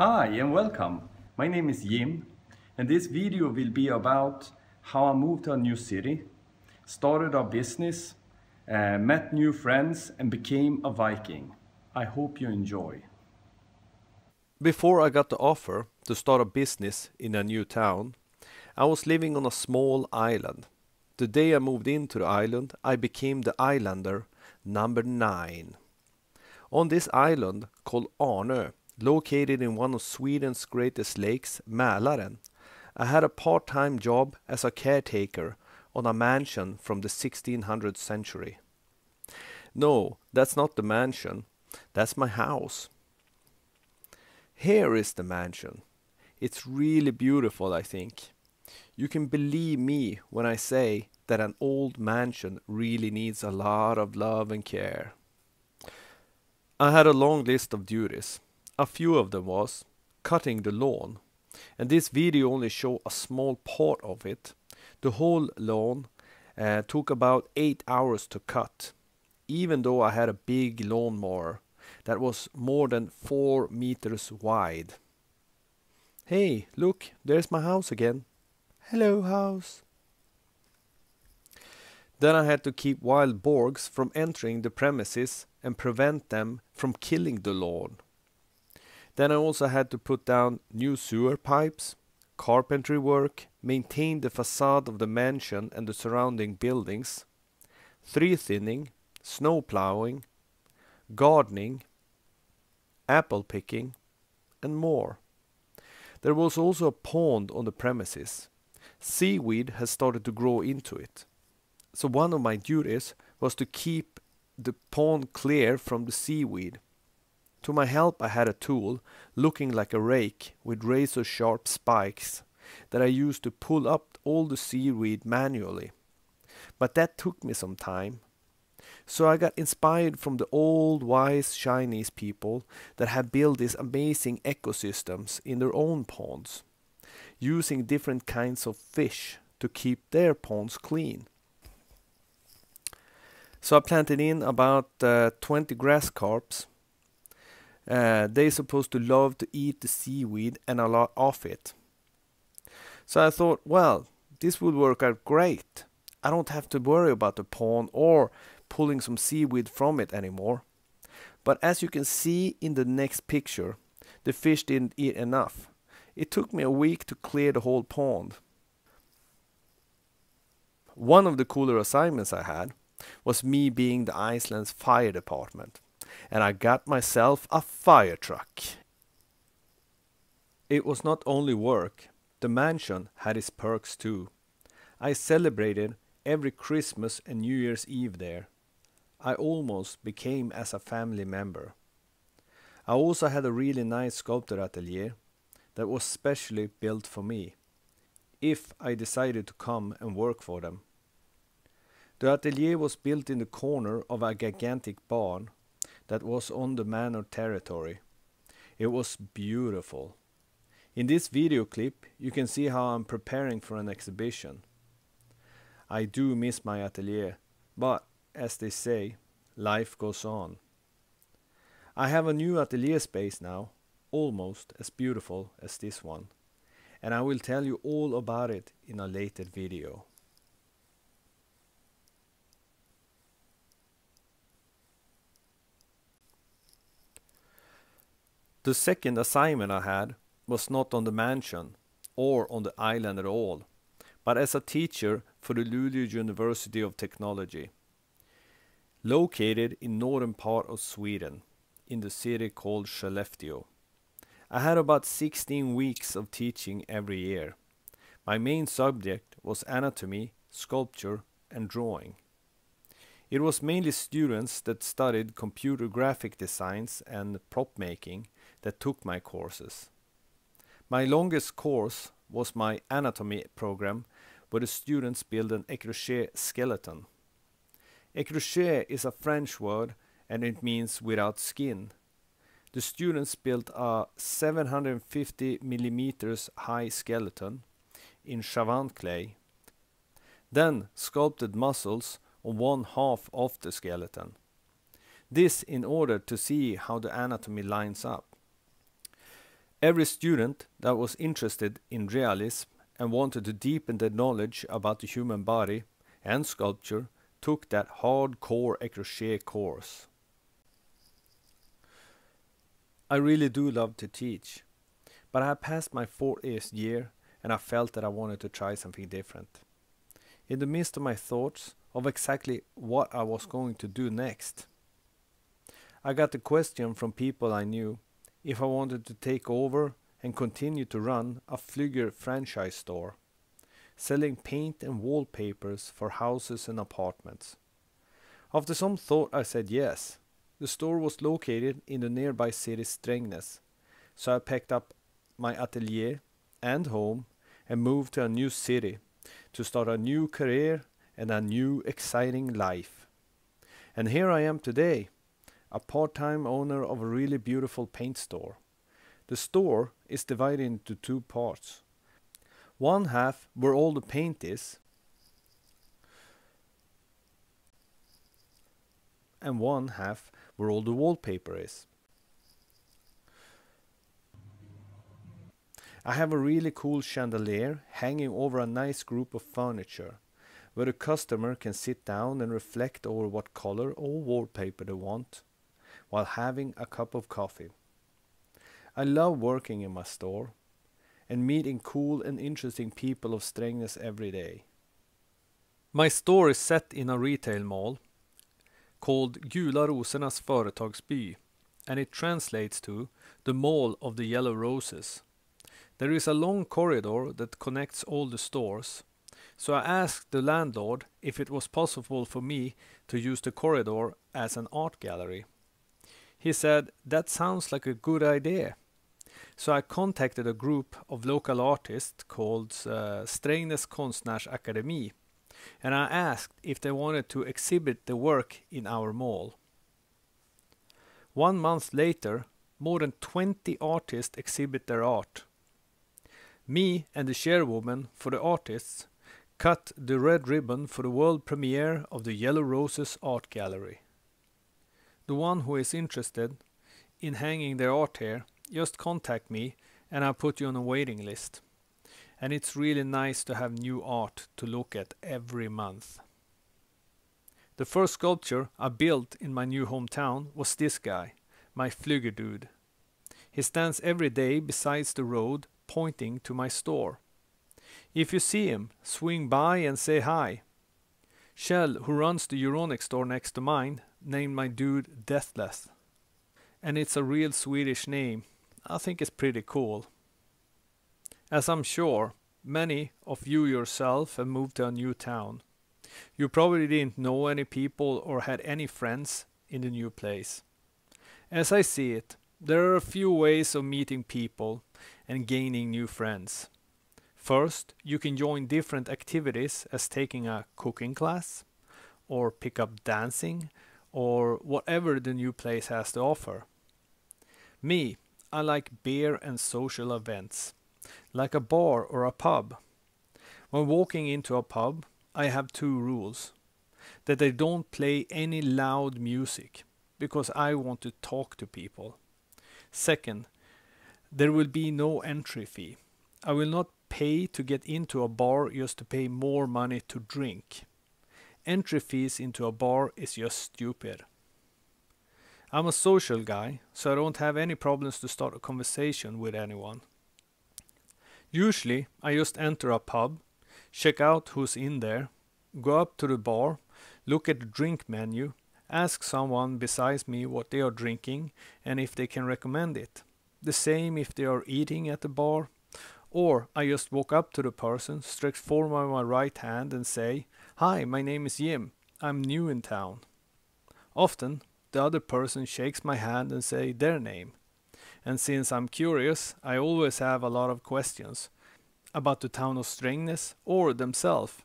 Hi and welcome. My name is Jim and this video will be about how I moved to a new city, started a business, met new friends and became a Viking. I hope you enjoy. Before I got the offer to start a business in a new town, I was living on a small island. The day I moved into the island, I became the islander number 9. On this island, called Arnö, located in one of Sweden's greatest lakes, Mälaren, I had a part-time job as a caretaker on a mansion from the 1600th century. No, that's not the mansion. That's my house. Here is the mansion. It's really beautiful, I think. You can believe me when I say that an old mansion really needs a lot of love and care. I had a long list of duties. A few of them was cutting the lawn. And this video only shows a small part of it. The whole lawn took about 8 hours to cut, even though I had a big lawnmower that was more than 4 meters wide. Hey, look, there's my house again. Hello, house. Then I had to keep wild boars from entering the premises and prevent them from killing the lawn. Then I also had to put down new sewer pipes, carpentry work, maintain the facade of the mansion and the surrounding buildings, tree thinning, snow plowing, gardening, apple picking, and more. There was also a pond on the premises. Seaweed has started to grow into it. So one of my duties was to keep the pond clear from the seaweed. To my help I had a tool looking like a rake with razor sharp spikes that I used to pull up all the seaweed manually. But that took me some time. So I got inspired from the old wise Chinese people that have built these amazing ecosystems in their own ponds, using different kinds of fish to keep their ponds clean. So I planted in about 20 grass carps. They're supposed to love to eat the seaweed and a lot of it. So I thought, well, this would work out great. I don't have to worry about the pond or pulling some seaweed from it anymore. But as you can see in the next picture, the fish didn't eat enough. It took me a week to clear the whole pond. One of the cooler assignments I had was me being the Iceland's fire department, and I got myself a fire truck. It was not only work, the mansion had its perks too. I celebrated every Christmas and New Year's Eve there. I almost became as a family member. I also had a really nice sculptor atelier that was specially built for me, if I decided to come and work for them. The atelier was built in the corner of a gigantic barn that was on the manor territory. It was beautiful. In this video clip you can see how I'm preparing for an exhibition. I do miss my atelier, but as they say, life goes on. I have a new atelier space now, almost as beautiful as this one, and I will tell you all about it in a later video. The second assignment I had was not on the mansion or on the island at all, but as a teacher for the Luleå University of Technology, located in northern part of Sweden, in the city called Skellefteå. I had about 16 weeks of teaching every year. My main subject was anatomy, sculpture, and drawing. It was mainly students that studied computer graphic designs and prop making that took my courses. My longest course was my anatomy program, where the students build an écrochet skeleton. Écrochet is a French word and it means without skin. The students built a 750 millimeters high skeleton in Chavant clay, then sculpted muscles on one half of the skeleton. This in order to see how the anatomy lines up. Every student that was interested in realism and wanted to deepen their knowledge about the human body and sculpture took that hardcore crochet course. I really do love to teach, but I had passed my 40th year and I felt that I wanted to try something different. In the midst of my thoughts of exactly what I was going to do next, I got the question from people I knew if I wanted to take over and continue to run a Flügger franchise store, selling paint and wallpapers for houses and apartments. After some thought I said yes. The store was located in the nearby city Strängnäs, so I packed up my atelier and home and moved to a new city to start a new career and a new exciting life. And here I am today, a part-time owner of a really beautiful paint store. The store is divided into two parts. One half where all the paint is, and one half where all the wallpaper is. I have a really cool chandelier hanging over a nice group of furniture, where the customer can sit down and reflect over what color or wallpaper they want, while having a cup of coffee. I love working in my store and meeting cool and interesting people of Strängnäs every day. My store is set in a retail mall called Gula Rosornas Företagsby, and it translates to the Mall of the Yellow Roses. There is a long corridor that connects all the stores, so I asked the landlord if it was possible for me to use the corridor as an art gallery. He said, "That sounds like a good idea." So I contacted a group of local artists called Strängnäs Konstnärsakademi, and I asked if they wanted to exhibit the work in our mall. 1 month later, more than 20 artists exhibit their art. Me and the chairwoman for the artists cut the red ribbon for the world premiere of the Yellow Roses Art Gallery. The one who is interested in hanging their art here, just contact me and I'll put you on a waiting list. And it's really nice to have new art to look at every month. The first sculpture I built in my new hometown was this guy, my Flügger dude. He stands every day beside the road pointing to my store. If you see him, swing by and say hi. Kjell, who runs the Euronic store next to mine, named my dude Deathless. And it's a real Swedish name. I think it's pretty cool. As I'm sure many of you yourself have moved to a new town. You probably didn't know any people or had any friends in the new place. As I see it, there are a few ways of meeting people and gaining new friends. First, you can join different activities as taking a cooking class, or pick up dancing, or whatever the new place has to offer. Me, I like beer and social events, like a bar or a pub. When walking into a pub, I have 2 rules. That they don't play any loud music, because I want to talk to people. Second, there will be no entry fee. I will not pay to get into a bar just to pay more money to drink. Entry fees into a bar is just stupid. I'm a social guy, so I don't have any problems to start a conversation with anyone. Usually, I just enter a pub, check out who's in there, go up to the bar, look at the drink menu, ask someone besides me what they are drinking and if they can recommend it. The same if they are eating at the bar. Or I just walk up to the person, stretch forward my right hand and say, "Hi, my name is Jim. I'm new in town." Often, the other person shakes my hand and say their name. And since I'm curious, I always have a lot of questions about the town of Strängnäs or themselves.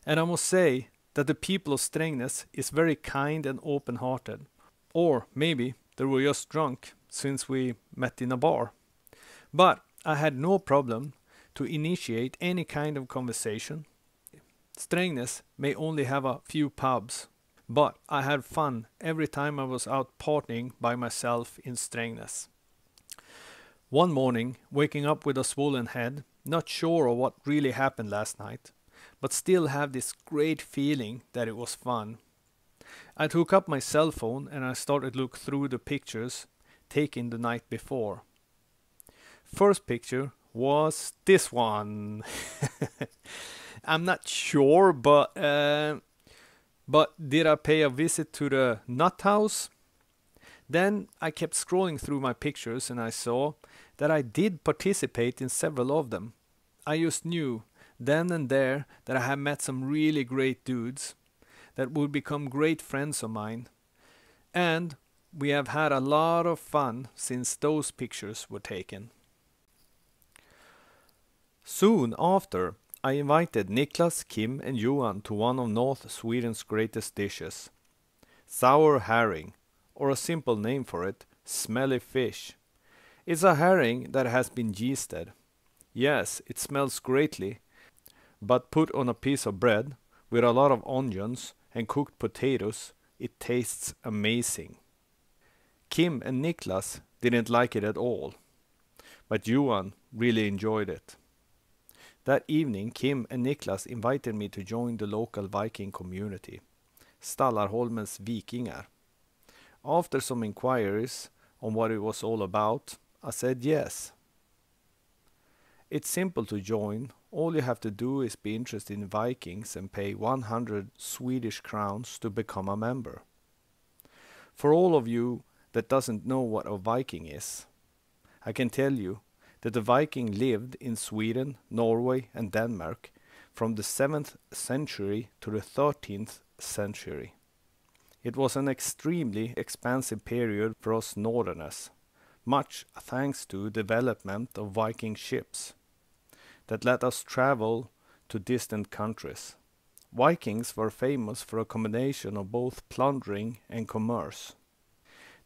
And I must say that the people of Strängnäs is very kind and open-hearted. Or maybe they were just drunk since we met in a bar. But I had no problem to initiate any kind of conversation. Strängnäs may only have a few pubs, but I had fun every time I was out partying by myself in Strängnäs. One morning, waking up with a swollen head, not sure of what really happened last night, but still have this great feeling that it was fun. I took up my cell phone and I started to look through the pictures taken the night before. First picture was this one. I'm not sure, but did I pay a visit to the nut house? Then I kept scrolling through my pictures and I saw that I did participate in several of them. I just knew then and there that I had met some really great dudes that would become great friends of mine. And we have had a lot of fun since those pictures were taken. Soon after, I invited Niklas, Kim and Johan to one of North Sweden's greatest dishes. Sour herring, or a simple name for it, smelly fish. It's a herring that has been yeasted. Yes, it smells greatly, but put on a piece of bread with a lot of onions and cooked potatoes, it tastes amazing. Kim and Niklas didn't like it at all, but Johan really enjoyed it. That evening, Kim and Niklas invited me to join the local Viking community, Stallarholmens Vikingar. After some inquiries on what it was all about, I said yes. It's simple to join. All you have to do is be interested in Vikings and pay 100 Swedish crowns to become a member. For all of you that doesn't know what a Viking is, I can tell you that the Viking lived in Sweden, Norway and Denmark from the 7th century to the 13th century. It was an extremely expansive period for us northerners, much thanks to development of Viking ships that let us travel to distant countries. Vikings were famous for a combination of both plundering and commerce.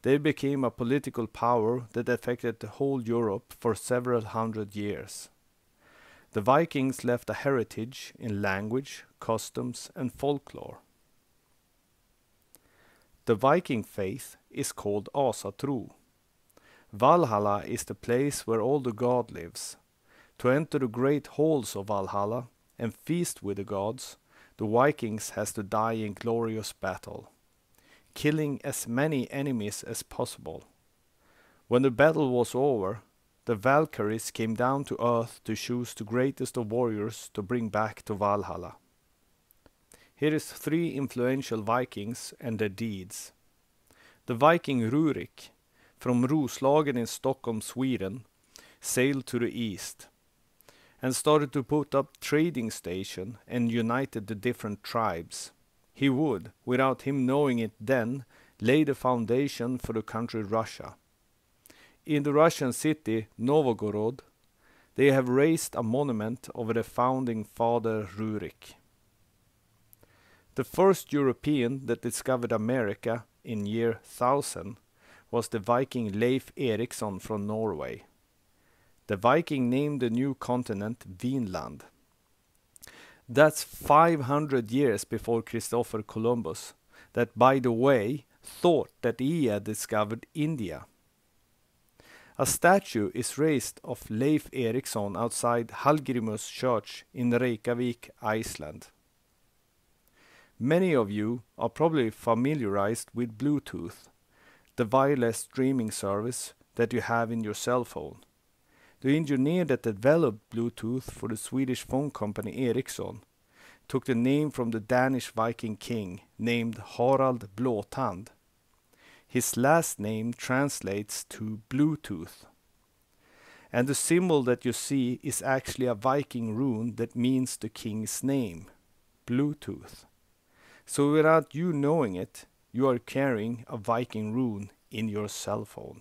They became a political power that affected the whole Europe for several hundred years. The Vikings left a heritage in language, customs and folklore. The Viking faith is called Asatro. Valhalla is the place where all the god lives. To enter the great halls of Valhalla and feast with the gods, the Vikings has to die in glorious battle, killing as many enemies as possible. When the battle was over, the Valkyries came down to earth to choose the greatest of warriors to bring back to Valhalla. Here is 3 influential Vikings and their deeds. The Viking Rurik, from Roslagen in Stockholm, Sweden, sailed to the east and started to put up trading station and united the different tribes. He would, without him knowing it then, lay the foundation for the country Russia. In the Russian city Novgorod, they have raised a monument over the founding father Rurik. The first European that discovered America in year 1000 was the Viking Leif Erikson from Norway. The Viking named the new continent Vinland. That's 500 years before Christopher Columbus, that by the way thought that he had discovered India. A statue is raised of Leif Erikson outside Hallgrímur Church in Reykjavik, Iceland. Many of you are probably familiarized with Bluetooth, the wireless streaming service that you have in your cell phone. The engineer that developed Bluetooth for the Swedish phone company Ericsson took the name from the Danish Viking king named Harald Blåtand. His last name translates to Bluetooth. And the symbol that you see is actually a Viking rune that means the king's name, Bluetooth. So without you knowing it, you are carrying a Viking rune in your cell phone.